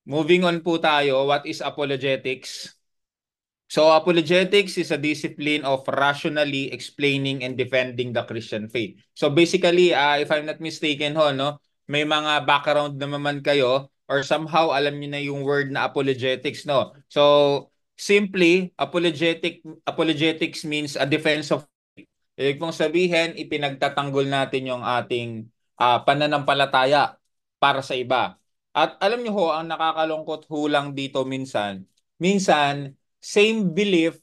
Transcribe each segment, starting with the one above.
Moving on po tayo, what is apologetics? So apologetics is a discipline of rationally explaining and defending the Christian faith. So basically, if I'm not mistaken ho, no, may mga background na naman kayo or somehow alam niyo na yung word na apologetics, no. So simply, apologetics means a defense of faith. Ibig pong sabihin, ipinagtatanggol natin yung ating pananampalataya para sa iba. At alam niyo ho, ang nakakalungkot ho lang dito minsan same belief,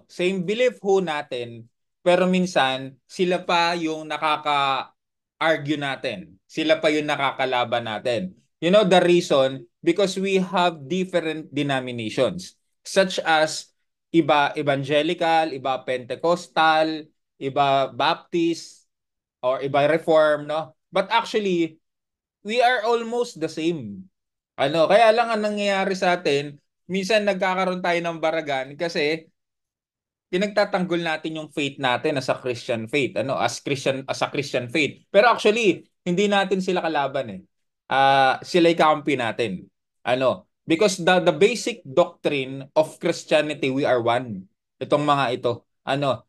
same belief ho natin, pero minsan sila pa yung nakaka-argue natin. Sila pa yung nakakalaban natin. You know the reason? Because we have different denominations, such as iba evangelical, iba Pentecostal, iba Baptist, or iba Reform, no? But actually, we are almost the same. Kaya lang ang nangyayari sa atin, minsan nagkakaroon tayo ng baragan kasi pinagtatanggol natin yung faith natin as a Christian faith, as a Christian faith. Pero actually, hindi natin sila kalaban eh. Sila'y kampi natin. Because the basic doctrine of Christianity, we are one. Itong mga ito.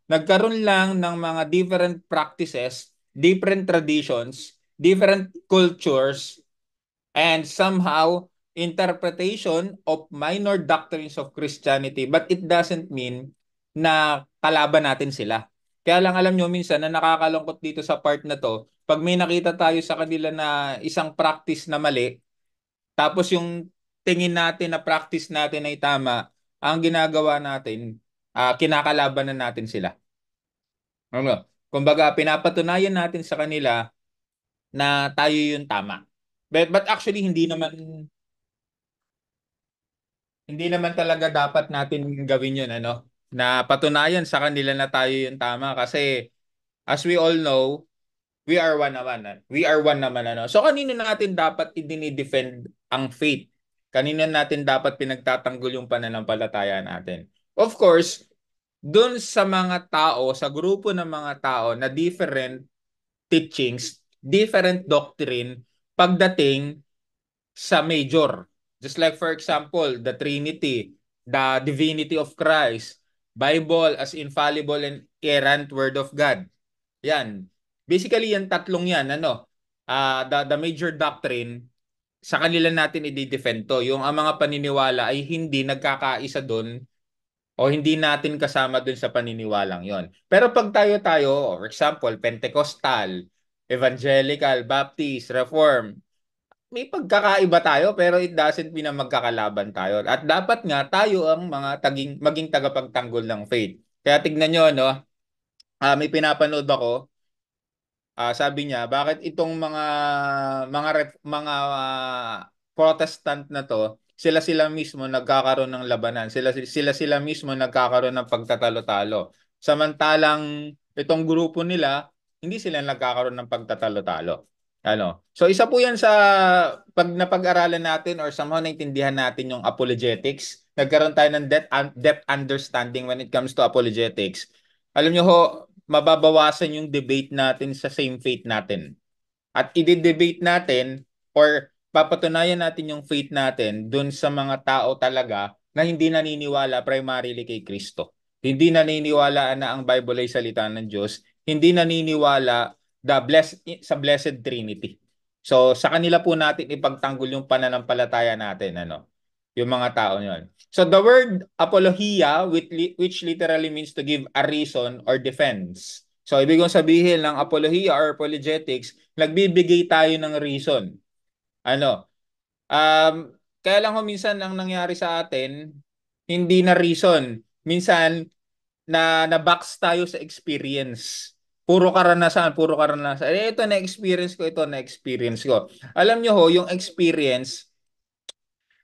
Nagkaroon lang ng mga different practices, different traditions, different cultures, and somehow interpretation of minor doctrines of Christianity, but it doesn't mean na kalaban natin sila. Kaya lang alam nyo minsan na nakakalungkot dito sa part na to, pag may nakita tayo sa kanila na isang practice na mali, tapos yung tingin natin na practice natin ay tama, ang ginagawa natin, kinakalaban na natin sila. Kumbaga, pinapatunayan natin sa kanila na tayo yung tama. But actually, hindi naman talaga dapat natin gawin yun, na patunayan sa kanila na tayo yung tama kasi as we all know, we are one naman. We are one naman, So kanino natin dapat i-defend ang faith? Kanino natin dapat pinagtatanggol yung pananampalataya natin? Of course, dun sa mga tao, sa grupo ng mga tao na different teachings, different doctrine pagdating sa major. Just like for example, the Trinity, the divinity of Christ, Bible as infallible and inerrant word of God. Yan. Basically, yan tatlong yan, the major doctrine, sa kanila natin i-defend to. Yung ang mga paniniwala ay hindi nagkakaisa doon o hindi natin kasama doon sa paniniwalang yon. Pero pag tayo, for example, Pentecostal, Evangelical, Baptist, Reform, may pagkakaiba tayo pero it doesn't mean na magkakalaban tayo. At dapat nga tayo ang maging tagapagtanggol ng faith. Kaya tignan nyo, may pinapanood ako, sabi niya, bakit itong Protestant na to, sila mismo nagkakaroon ng labanan. Sila mismo nagkakaroon ng pagtatalo-talo. Samantalang itong grupo nila, hindi sila nagkakaroon ng pagtatalo-talo. So isa po 'yan sa pag napag-aralan natin or somehow naintindihan natin yung apologetics. Nagkaroon tayo ng depth understanding when it comes to apologetics. Alam niyo ho, mababawasan yung debate natin sa same faith natin. At i-debate natin or papatunayan natin yung faith natin dun sa mga tao talaga na hindi naniniwala primarily kay Kristo. Hindi naniniwala na ang Bible ay salita ng Diyos. Hindi naniniwala sa Blessed Trinity. So sa kanila po natin ipagtanggol yung pananampalataya natin, yung mga tao yon. So the word apologia, which literally means to give a reason or defense. So ibig kong sabihin ng apologia or apologetics, nagbibigay tayo ng reason. Ano? Kaya lang minsan ang nangyari sa atin, hindi na reason. Minsan na-box tayo sa experience. Puro karanasan. Ito na-experience ko, ito na-experience ko. Alam nyo ho, yung experience,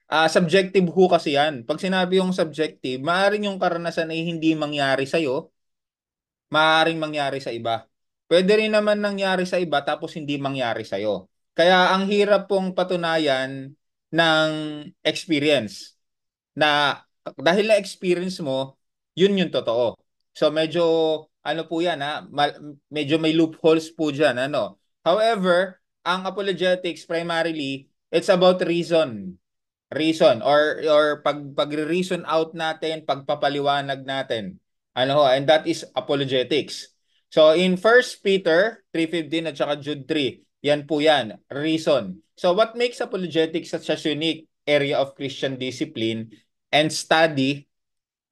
subjective ho kasi yan. Pag sinabi yung subjective, maaaring yung karanasan ay hindi mangyari sa'yo, maaaring mangyari sa iba. Pwede rin naman nangyari sa iba tapos hindi mangyari sa'yo. Kaya ang hirap pong patunayan ng experience na dahil na experience mo, yun yung totoo. So medyo po yan medyo may loopholes po dyan. However, ang apologetics primarily, it's about reason. reason or pag-reason out natin, pagpapaliwanag natin. Ano ho, and that is apologetics. So in First Peter 3:15 at saka Jude 3, yan po yan, reason. So what makes apologetics such a unique area of Christian discipline and study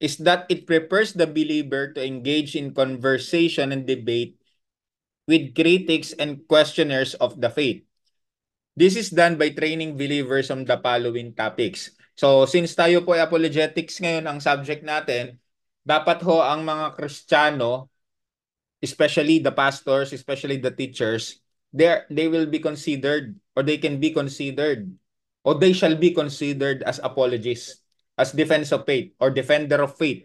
is that it prepares the believer to engage in conversation and debate with critics and questioners of the faith. This is done by training believers on the following topics. So since tayo po ay apologetics ngayon ang subject natin, dapat ho ang mga Kristiyano, especially the pastors, especially the teachers, they will be considered or they can be considered or they shall be considered as apologists, as defense of faith or defender of faith.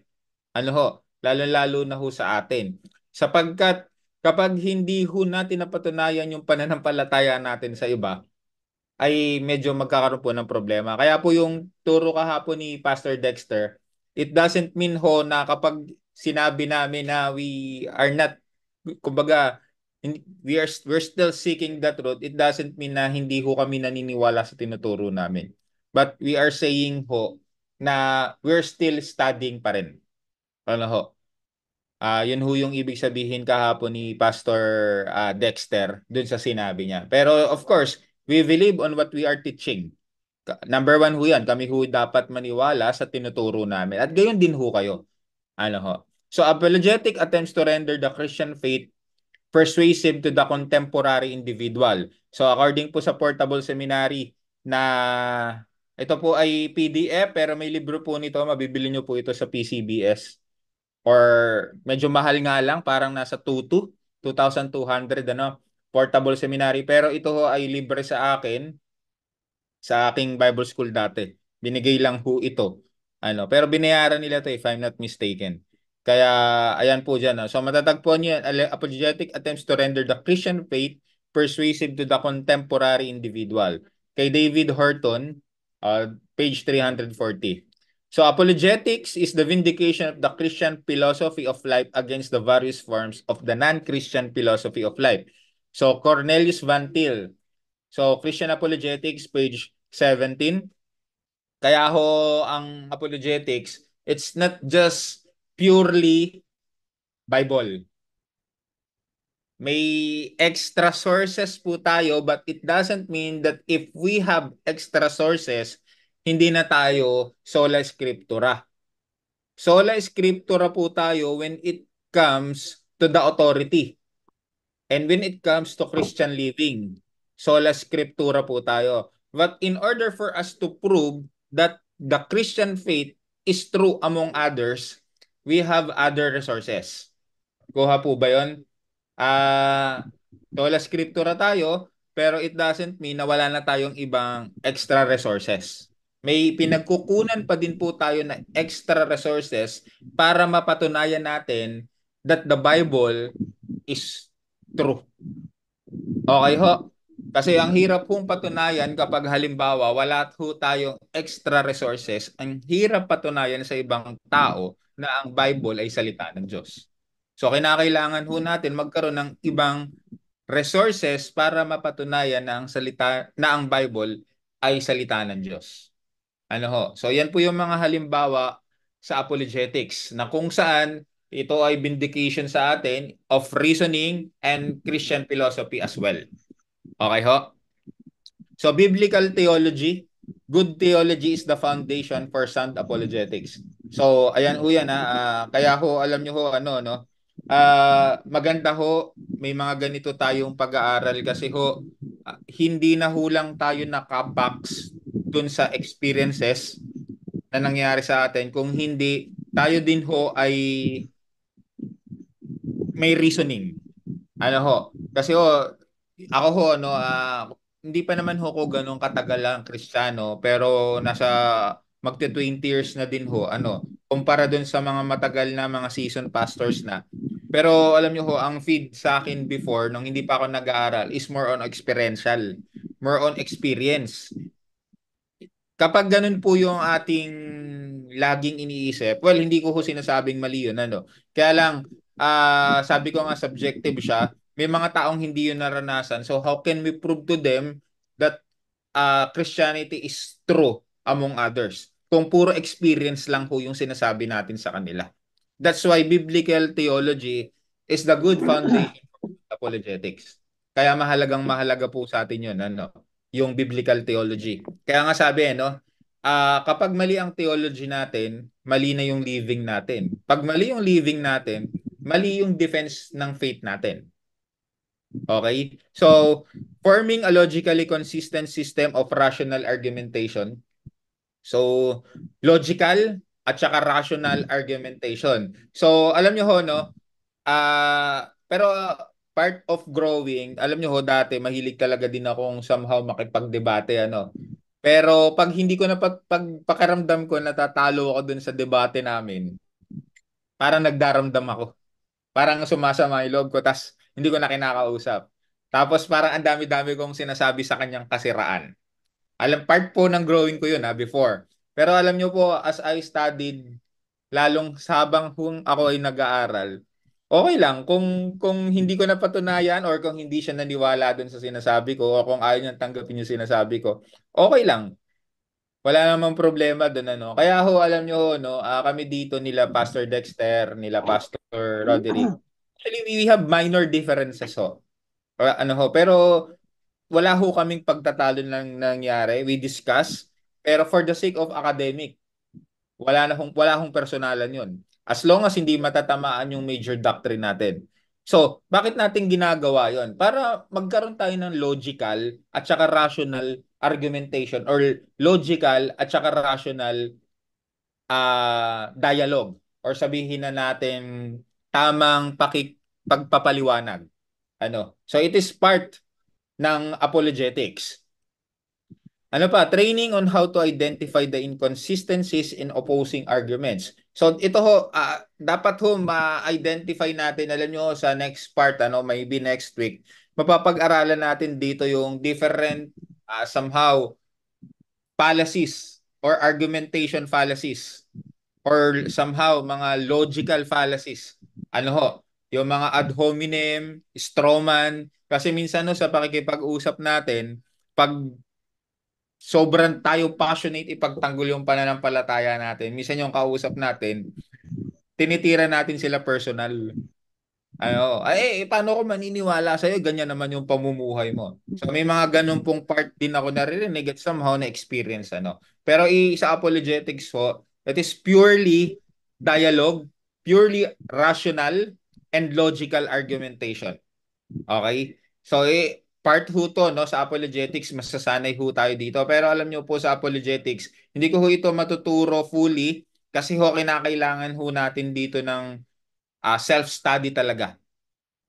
Ano ho, lalo-lalo na ho sa atin. Sapagkat kapag hindi ho natin napatunayan yung pananampalataya natin sa iba, ay medyo magkakaroon po ng problema. Kaya po yung turo kahapon ni Pastor Dexter, it doesn't mean ho na kapag sinabi namin na we are not, kumbaga, we're still seeking the truth, it doesn't mean na hindi ho kami naniniwala sa tinuturo namin. But we are saying ho na we're still studying pa rin. Ano ho? Yun ho yung ibig sabihin kahapon ni Pastor Dexter dun sa sinabi niya. Pero of course, we believe on what we are teaching. Number one ho yan, kami ho dapat maniwala sa tinuturo namin. At gayon din ho kayo. Ano ho? So apologetic attempts to render the Christian faith persuasive to the contemporary individual. So according po sa Portable Seminary na ito po ay PDF pero may libro po nito, mabibili nyo po ito sa PCBS or medyo mahal nga lang, parang nasa 2,200 ano, Portable Seminary. Pero ito ho ay libre sa akin sa aking Bible school dati. Binigay lang ho ito. Ano, pero binayaran nila to if I'm not mistaken. Kaya ayan po diyan. So matatagpuan niyo yan, apologetic attempts to render the Christian faith persuasive to the contemporary individual. Kay David Horton, page 340. So apologetics is the vindication of the Christian philosophy of life against the various forms of the non-Christian philosophy of life. So Cornelius Van Til. So Christian Apologetics, page 17. Kaya ho ang apologetics, it's not just purely Bible. May extra sources po tayo but it doesn't mean that if we have extra sources, hindi na tayo sola scriptura. Sola scriptura po tayo when it comes to the authority. And when it comes to Christian living, sola scriptura po tayo. But in order for us to prove that the Christian faith is true among others, we have other resources. Kuha po ba yun? Sola scriptura tayo, pero it doesn't mean na wala na tayong ibang extra resources. May pinagkukunan pa din po tayo na extra resources para mapatunayan natin that the Bible is true. Okay ho? Kasi ang hirap pong patunayan kapag halimbawa wala ho tayong extra resources, ang hirap patunayan sa ibang tao na ang Bible ay salita ng Diyos. So kinakailangan ho natin magkaroon ng ibang resources para mapatunayan na ang salita na ang Bible ay salita ng Diyos. Ano ho? So yan po yung mga halimbawa sa apologetics na kung saan ito ay vindication sa atin of reasoning and Christian philosophy as well. Okay ho? So biblical theology, good theology is the foundation for sound apologetics. So ayan ho yan kaya ho alam niyo ho ano no. Maganda ho may mga ganito tayong pag-aaral kasi ho hindi na ho lang tayo nakabox dun sa experiences na nangyari sa atin kung hindi tayo din ho ay may reasoning. Ano ho? Kasi ho ako ho ano hindi pa naman ho ko ganun katagal lang Kristiyano pero nasa magti 20 years na din ho ano kumpara dun sa mga matagal na mga season pastors na. Pero alam niyo ho ang feed sa akin before nung hindi pa ako nag-aaral is more on experiential, more on experience. Kapag ganun po yung ating laging iniisip, well, hindi ko ho sinasabing mali yun, ano. Kaya lang, sabi ko nga subjective siya, may mga taong hindi yun naranasan. So how can we prove to them that Christianity is true among others. Kung puro experience lang ho yung sinasabi natin sa kanila. That's why biblical theology is the good foundation for apologetics. Kaya mahalagang-mahalaga po sa atin yun, ano, yung biblical theology. Kaya nga sabi, no, kapag mali ang theology natin, mali na yung living natin. Pag mali yung living natin, mali yung defense ng faith natin. Okay? So, forming a logically consistent system of rational argumentation. So, logical at saka rational argumentation. So, alam nyo ho, no? Pero part of growing, alam nyo ho, dati mahilig talaga din akong somehow makipagdebate, ano. Pero pag hindi ko na pakiramdam ko natatalo ako dun sa debate namin, parang nagdaramdam ako. Parang sumasama yung loob ko, tas hindi ko na kinakausap. Tapos parang ang dami-dami kong sinasabi sa kanyang kasiraan. Part po ng growing ko yun before. Pero alam nyo po, as I studied, lalong sabang ako ay nag-aaral, okay lang kung hindi ko napatunayan or kung hindi siya naniwala dun sa sinasabi ko o kung ayaw niyang tanggapin yung sinasabi ko, okay lang. Wala namang problema doon, ano. Kaya ho, alam nyo ho, no, kami dito nila Pastor Dexter, nila Pastor Roderick. Actually, we have minor differences ho. Ano ho, pero wala ho kaming pagtatalo ng nangyari. We discuss, pero for the sake of academic, wala hong personalan 'yon. As long as hindi matatamaan yung major doctrine natin. So, bakit natin ginagawa 'yon? Para magkaroon tayo ng logical at saka rational argumentation or logical at saka rational dialogue or sabihin na natin tamang pagpapaliwanag. Ano? So it is part ng apologetics. Ano pa? Training on how to identify the inconsistencies in opposing arguments. So ito ho, dapat ho ma-identify natin, alam nyo sa next part, ano, maybe next week, mapapag-aralan natin dito yung different somehow fallacies or argumentation fallacies or somehow mga logical fallacies. Ano ho? Yung mga ad hominem, strawman, kasi minsan no, sa pakikipag-usap natin, pag sobrang tayo passionate ipagtanggol yung pananampalataya natin, minsan yung kausap natin, tinitira natin sila personal. Ano, paano ko maniniwala sa'yo? Ganyan naman yung pamumuhay mo. So may mga ganun pong part din ako naririnig at somehow na experience, ano. Pero sa apologetics ho, that is purely dialogue, purely rational and logical argumentation. Okay? So part ho to, no, sa apologetics, masasanay ho tayo dito. Pero alam nyo po sa apologetics, hindi ko ho ito matuturo fully kasi ho kinakailangan ho natin dito ng self-study talaga.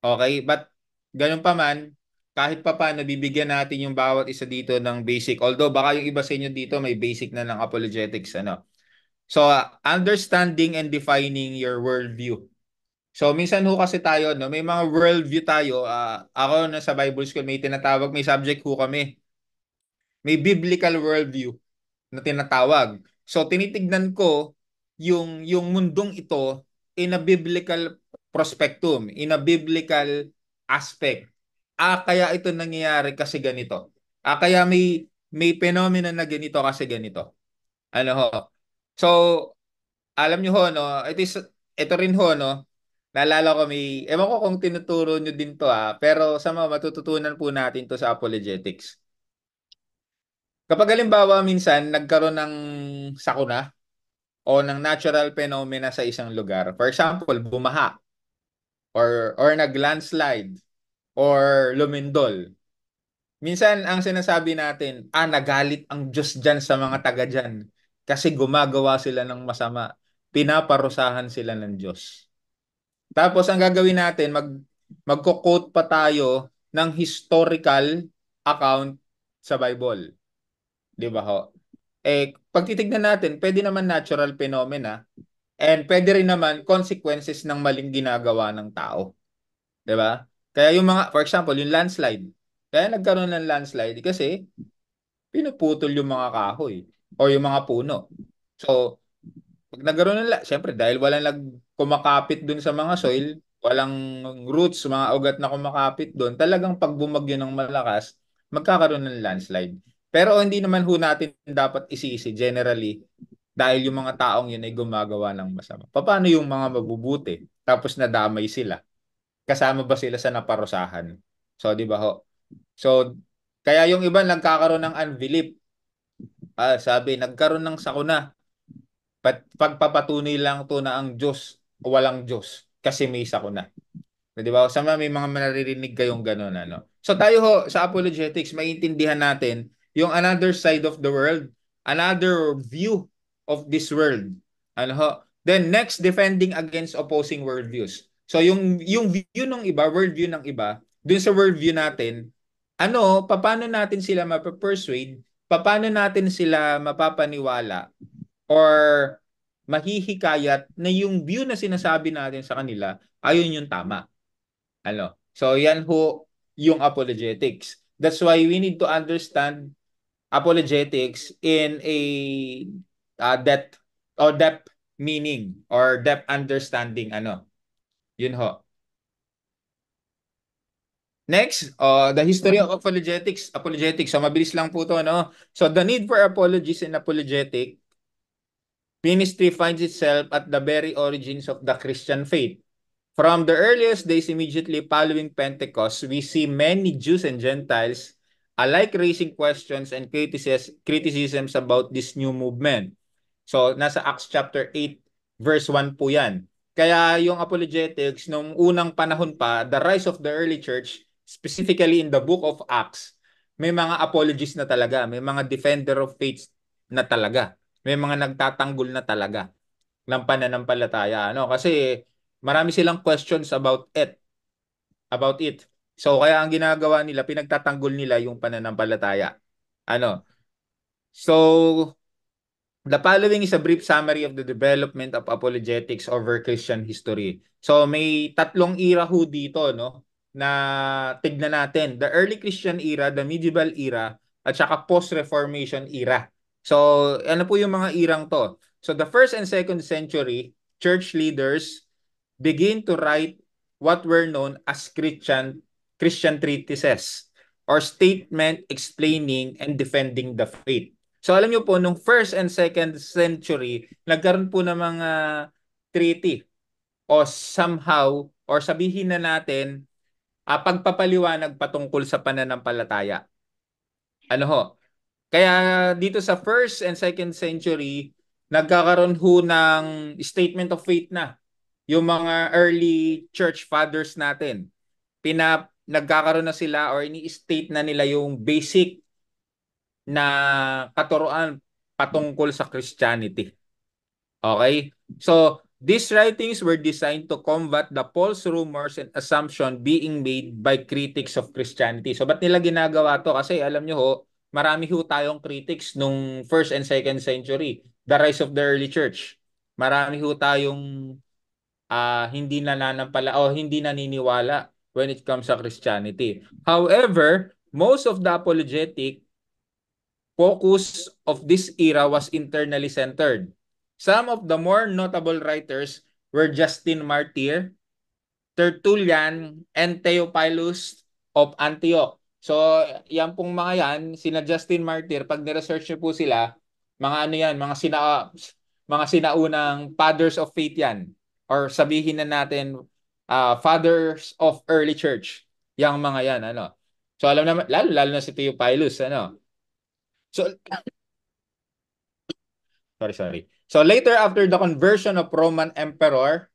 Okay? But ganun pa man, kahit pa paano bibigyan natin yung bawat isa dito ng basic. Although baka yung iba sa inyo dito may basic na ng apologetics, ano. So, understanding and defining your worldview. So, minsan ho kasi tayo, no, may mga worldview tayo. Ako na sa Bible School, may tinatawag, may subject ho kami. May biblical worldview na tinatawag. So tinitignan ko yung mundong ito in a biblical prospectum, in a biblical aspect. Kaya ito nangyayari kasi ganito. Kaya may phenomena na ganito kasi ganito. Ano ho? So, alam niyo ho, no, ito rin ho, no, naalala ko ewan ko kung tinuturo niyo din to pero sa mga matututunan po natin to sa apologetics. Kapag halimbawa minsan nagkaroon ng sakuna o ng natural phenomena sa isang lugar, for example, bumaha or naglandslide or lumindol. Minsan ang sinasabi natin, nagalit ang Diyos diyan sa mga taga diyan kasi gumagawa sila ng masama. Pinaparusahan sila ng Diyos. Tapos ang gagawin natin, magko-quote pa tayo ng historical account sa Bible. 'Di ba ho? Pag titignan natin, pwede naman natural phenomena and pwede rin naman consequences ng maling ginagawa ng tao. 'Di ba? Kaya yung mga, for example, yung landslide. Kaya nagkaroon ng landslide kasi pinuputol yung mga kahoy o yung mga puno. So, pag nagkaroon syempre dahil walang kumakapit dun sa mga soil, walang roots, mga ugat na kumakapit dun, talagang pag bumagyo ng malakas, magkakaroon ng landslide. Pero hindi naman ho natin dapat isisi generally dahil yung mga taong yun ay gumagawa ng masama. Paano yung mga mabubuti tapos nadamay sila? Kasama ba sila sa naparusahan? So, di ba ho? So, kaya yung iba nagkakaroon ng unbelief. Sabi, nagkaroon ng sakuna. Pagpapatunay lang to na ang Diyos o walang Diyos kasi may sakuna. Di ba? Sama may mga maririnig kayong gano'n, ano. So tayo ho sa apologetics, maintindihan natin yung another side of the world, another view of this world. Ano ho? Then next, defending against opposing worldviews. So yung view ng iba, worldview ng iba, dun sa worldview natin, paano natin sila mapapersuade, paano natin sila mapapaniwala or mahihikayat na yung view na sinasabi natin sa kanila, ayun yung tama. So yan ho yung apologetics. That's why we need to understand apologetics in a depth or depth meaning or depth understanding Yun ho. Next, the history of apologetics. Apologetics. So mabilis lang po 'to, no? So the need for apologies in apologetic ministry finds itself at the very origins of the Christian faith. From the earliest days immediately following Pentecost, we see many Jews and Gentiles alike raising questions and criticisms about this new movement. So, nasa Acts chapter 8, verse 1 po yan. Kaya yung apologetics, nung unang panahon pa, the rise of the early church, specifically in the book of Acts, may mga apologists na talaga, may mga defender of faith na talaga, may mga nagtatanggol na talaga ng pananampalataya. Kasi marami silang questions about it. So kaya ang ginagawa nila, pinagtatanggol nila yung pananampalataya. Ano? So the following is a brief summary of the development of apologetics over Christian history. So may tatlong era ho dito, no, na tignan natin. The early Christian era, the medieval era, at saka post-Reformation era. So ano po yung mga erang to? So the first and second century, church leaders begin to write what were known as Christian treatises or statement explaining and defending the faith. So alam niyo po, nung first and second century, nagkaroon po ng mga treaty o somehow, or sabihin na natin, pagpapaliwanag patungkol sa pananampalataya. Ano ho? Kaya dito sa first and second century, nagkakaroon ho ng statement of faith na yung mga early church fathers natin. Nagkakaroon na sila or ini-state na nila yung basic na katuruan patungkol sa Christianity. Okay? So, these writings were designed to combat the false rumors and assumption being made by critics of Christianity. So, ba't nila ginagawa to? Kasi alam nyo ho, marami ho tayong critics nung first and second century. The rise of the early church. Marami ho tayong hindi nananampala o hindi naniniwala when it comes sa Christianity. However, most of the apologetic focus of this era was internally centered. Some of the more notable writers were Justin Martyr, Tertullian, and Theophilus of Antioch. So, yan pong mga yan, sina Justin Martyr, pag ni-research nyo po sila, mga ano yan, mga sinaunang fathers of faith yan. Or sabihin na natin, fathers of early church. Yang mga yan, So, alam naman, lalo na si Theophilus, So, sorry. So later after the conversion of Roman Emperor,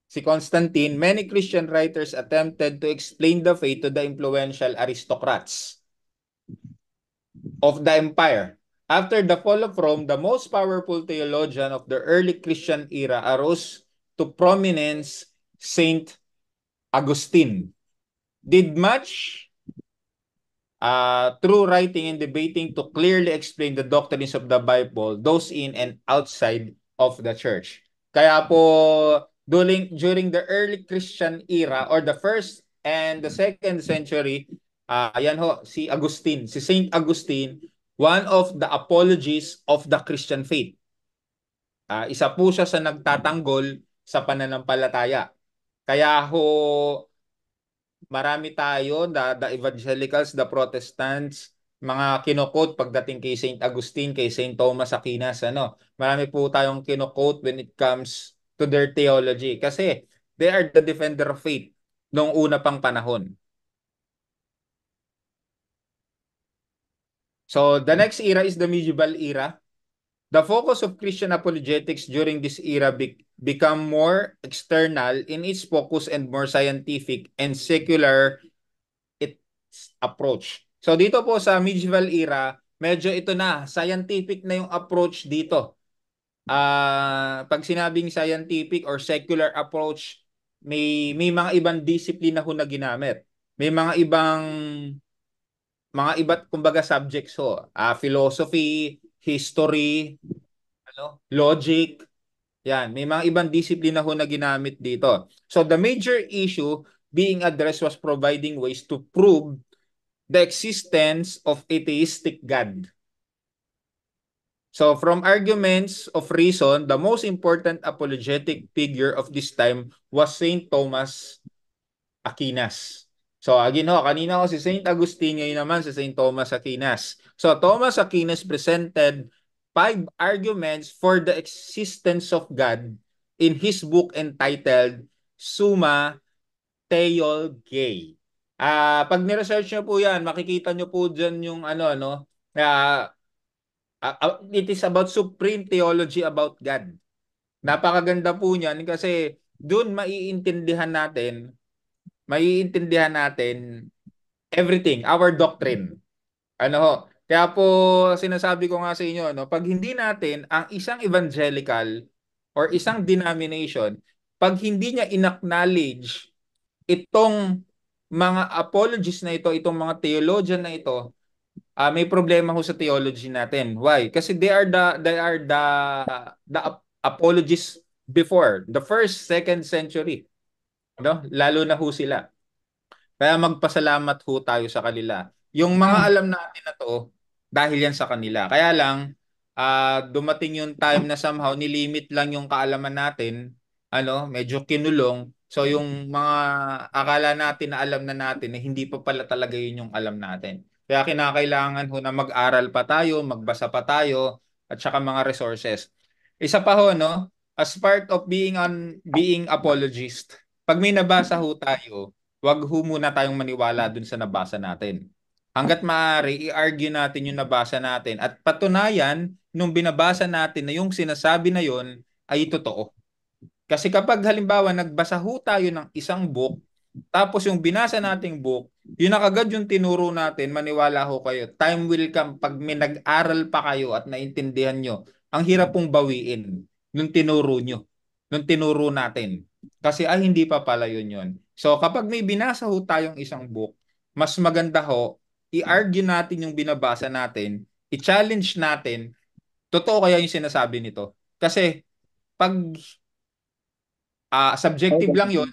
si Constantine, many Christian writers attempted to explain the faith to the influential aristocrats of the empire. After the fall of Rome, the most powerful theologian of the early Christian era arose to prominence, Saint Augustine. Did much through writing and debating to clearly explain the doctrines of the Bible, those in and outside of the church. Kaya po, during the early Christian era or the first and the second century, yan ho, si Saint Augustine, one of the apologists of the Christian faith. Isa po siya sa nagtatanggol sa pananampalataya. Kaya ho, marami tayo, the evangelicals, the Protestants, mga kino-quote pagdating kay Saint Augustine, kay Saint Thomas Aquinas, ano. Marami po tayong kino-quote when it comes to their theology kasi they are the defender of faith noong una pang panahon. So the next era is the medieval era. The focus of Christian apologetics during this era become more external in its focus and more scientific and secular its approach. So dito po sa medieval era, medyo ito na, scientific na yung approach dito. Pag sinabing scientific or secular approach, may mga ibang disiplina ho na ginamit. May mga iba't kumbaga subjects ho. Philosophy, history, logic, yan. May mga ibang disiplina ho na ginamit dito. So the major issue being addressed was providing ways to prove the existence of atheistic God. So from arguments of reason, the most important apologetic figure of this time was Saint Thomas Aquinas. So again ho, kanina ko si Saint Augustine, ngayon naman si Saint Thomas Aquinas. So Thomas Aquinas presented 5 arguments for the existence of God in his book entitled Summa Theologiae. Pag ni-research nyo po yan, makikita nyo po dyan yung it is about supreme theology about God. Napakaganda po niyan kasi doon maiintindihan natin everything, our doctrine. Ano ho? Kaya po sinasabi ko nga sa inyo, no, pag hindi natin ang isang evangelical or isang denomination, pag hindi niya inacknowledge itong mga apologists na ito, itong mga theologian na ito, may problema ho sa theology natin. Why? Kasi they are the apologists before the first, second century, no? Lalo na ho sila. Kaya magpasalamat ho tayo sa kanila. Yung mga alam natin na to, dahil yan sa kanila. Kaya lang, dumating yung time na somehow nilimit lang yung kaalaman natin, medyo kinulong. So yung mga akala natin na alam na natin, hindi pa pala talaga yun yung alam natin. Kaya kinakailangan ho na mag-aral pa tayo, magbasa pa tayo, at saka mga resources. Isa pa ho, no? As part of being apologist, pag may nabasa ho tayo, wag ho muna tayong maniwala dun sa nabasa natin. Hanggat maaari, i-argue natin yung nabasa natin at patunayan nung binabasa natin na yung sinasabi na yon ay totoo. Kasi kapag halimbawa nagbasa ho tayo ng isang book, tapos yung binasa nating book, yun na kagad yung tinuro natin, maniwala ho kayo. Time will come pag may nag-aral pa kayo at naintindihan nyo, ang hirap pong bawiin nung tinuro nyo, nung tinuro natin. Kasi hindi pa pala yun. So kapag may binasa ho tayong isang book, mas maganda ho, i-argue natin yung binabasa natin, i-challenge natin, totoo kaya yung sinasabi nito. Kasi pag subjective lang yun,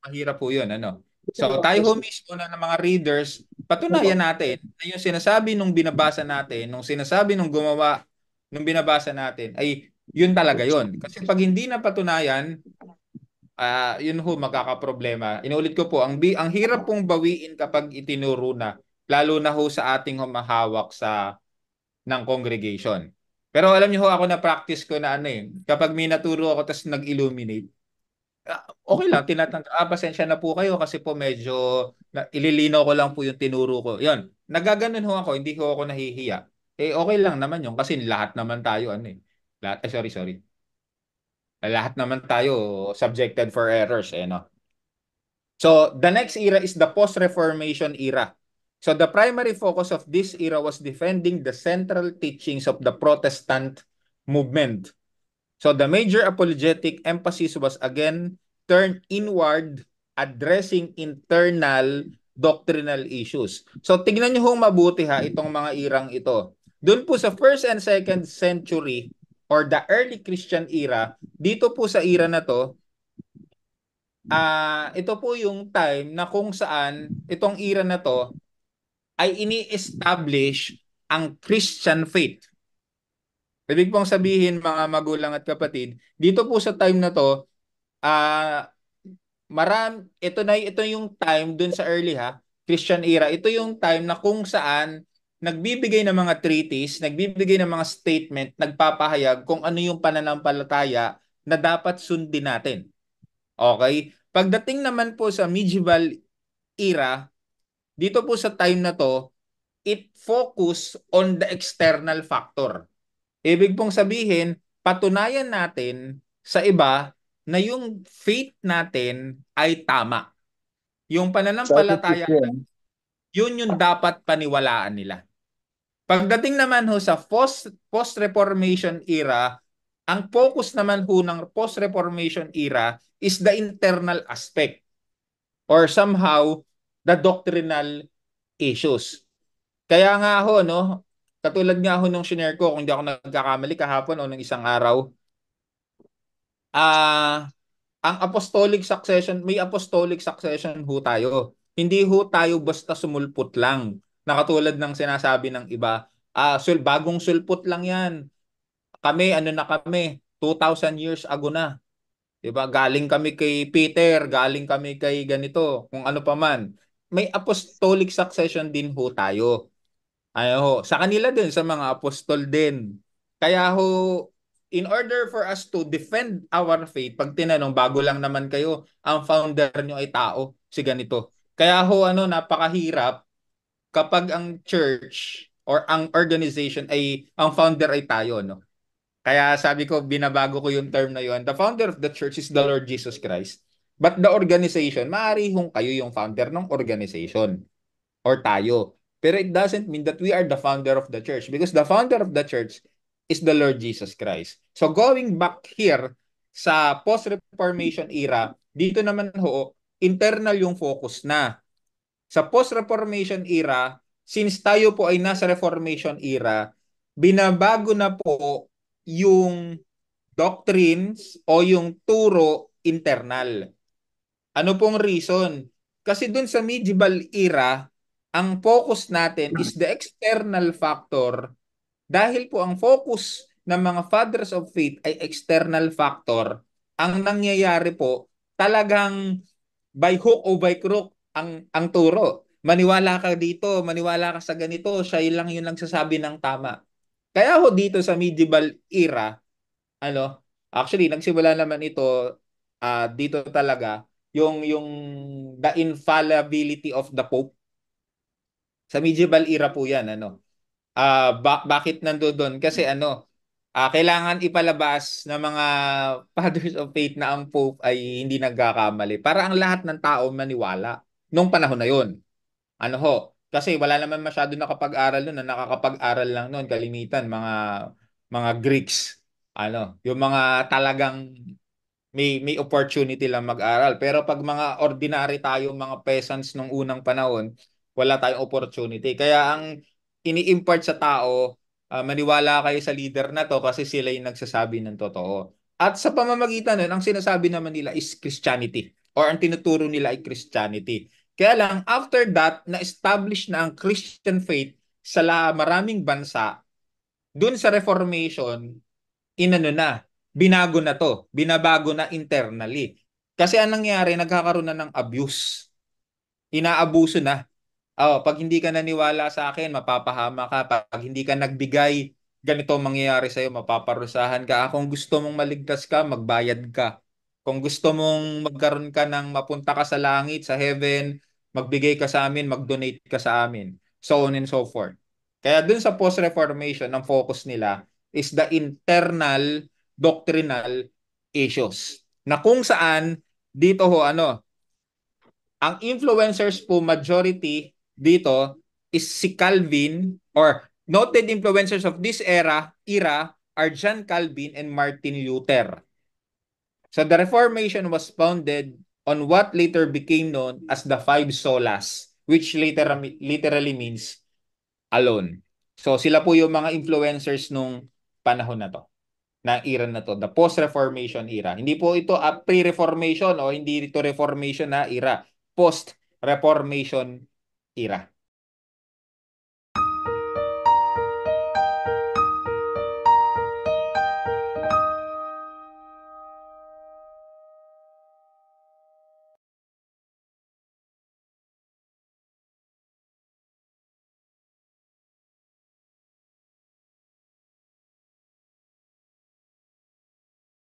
mahirap po yun. So tayo ho mismo na ng mga readers, patunayan natin na yung sinasabi nung binabasa natin, nung sinasabi nung gumawa nung binabasa natin, ay yun talaga yun. Kasi pag hindi na patunayan, yun ho magkakaproblema. Inulit ko po, ang hirap pong bawiin kapag itinuro na, lalo na ho sa ating humahawak ng congregation. Pero alam niyo ho, ako na practice ko na kapag may naturo ako tapos nag-illuminate, okay lang, pasensya na po kayo kasi po medyo ililinaw ko lang po yung tinuro ko. Yun, nagaganon ho ako, hindi ho ako nahihiya. Okay lang naman yun kasi lahat naman tayo Lahat, sorry. Lahat naman tayo subjected for errors no. So, the next era is the post-Reformation era. So, the primary focus of this era was defending the central teachings of the Protestant movement. So, the major apologetic emphasis was again turned inward, addressing internal doctrinal issues. So, tignan niyo hong mabuti itong mga irang ito. Doon po sa first and second century or the early Christian era, dito po sa era na to, ito po yung time na kung saan itong era na to ay ini-establish ang Christian faith. Ibig pong sabihin mga magulang at kapatid, dito po sa time na to, ito yung time dun sa early Christian era. Ito yung time na kung saan nagbibigay ng mga treatise, nagbibigay ng mga statement, nagpapahayag kung ano yung pananampalataya na dapat sundin natin. Okay? Pagdating naman po sa medieval era, dito po sa time na to, it focus on the external factor. Ibig pong sabihin, patunayan natin sa iba na yung faith natin ay tama. Yung Self-esteem pananampalataya, yun. yun yung dapat paniwalaan nila. Pagdating naman ho sa post-Reformation era, ang focus naman ho ng post-Reformation era is the internal aspect or somehow the doctrinal issues. Kaya nga ho, no, katulad nga ho nung shinare ko, kung hindi ako nagkakamali kahapon o ng isang araw, ang apostolic succession, may apostolic succession ho tayo. Hindi ho tayo basta sumulpot lang. Na katulad ng sinasabi ng iba, bagong sulpot lang yan. Kami, ano na kami, 2,000 years ago na. 'Di ba? Galing kami kay Peter, galing kami kay ganito, kung ano pa man. May apostolic succession din ho tayo. Ano ho, sa kanila din, sa mga apostol din. Kaya ho, in order for us to defend our faith, pag tinanong, bago lang naman kayo, ang founder nyo ay tao, si ganito. Kaya ho, napakahirap kapag ang church or ang organization ay, ang founder ay tayo, no? Kaya sabi ko, binabago ko yung term na yun. The founder of the church is the Lord Jesus Christ. But the organization, maaari hong kayo yung founder ng organization or tayo. Pero it doesn't mean that we are the founder of the church because the founder of the church is the Lord Jesus Christ. So going back here sa post-Reformation era, dito naman ho, internal yung focus na. Sa post-Reformation era, since tayo po ay nasa Reformation era, binabago na po yung doctrines o yung turo internal. Ano pong reason? Kasi dun sa medieval era, ang focus natin is the external factor dahil po ang focus ng mga fathers of faith ay external factor. Ang nangyayari po, talagang by hook o by crook ang turo. Maniwala ka dito, maniwala ka sa ganito, siya lang yung nagsasabi ng tama. Kaya ho dito sa medieval era, actually nagsimula naman ito dito talaga yung the infallibility of the Pope. Sa medieval era po 'yan, bakit nandoon? Kasi kailangan ipalabas ng mga fathers of faith na ang Pope ay hindi nagkakamali para ang lahat ng tao maniwala nung panahon na 'yon. Ano ho? Kasi wala naman masyado nakapag-aral noon, na nakakapag-aral lang noon kalimitan mga Greeks. Yung mga talagang may opportunity lang mag-aral. Pero pag mga ordinary tayo, mga peasants nung unang panahon, wala tayong opportunity. Kaya ang ini-impart sa tao, maniwala kayo sa leader na to kasi sila yung nagsasabi ng totoo. At sa pamamagitan nun, ang sinasabi naman nila is Christianity or ang tinuturo nila ay Christianity. Kaya lang, after that, na-establish na ang Christian faith sa maraming bansa, dun sa Reformation, binago na to, binabago na internally. Kasi anong nangyari, nagkakaroon na ng abuse. Inaabuso na. Pag hindi ka naniwala sa akin, mapapahama ka. Pag hindi ka nagbigay, ganito mangyayari sa'yo, mapaparusahan ka. Kung gusto mong maligtas ka, magbayad ka. Kung gusto mong magkaroon ka ng mapunta ka sa langit, sa heaven, magbigay ka sa amin, mag-donate ka sa amin. So on and so forth. Kaya dun sa post-reformation, ang focus nila is the internal doctrinal issues. Na kung saan, dito ho, ang influencers po majority dito is si Calvin or noted influencers of this era are John Calvin and Martin Luther. So the Reformation was founded on what later became known as the Five Solas, which literally means alone. So sila po yung mga influencers nung panahon na to, na era na to, the post-Reformation era. Hindi po ito pre-Reformation o hindi ito Reformation na era, post-Reformation era.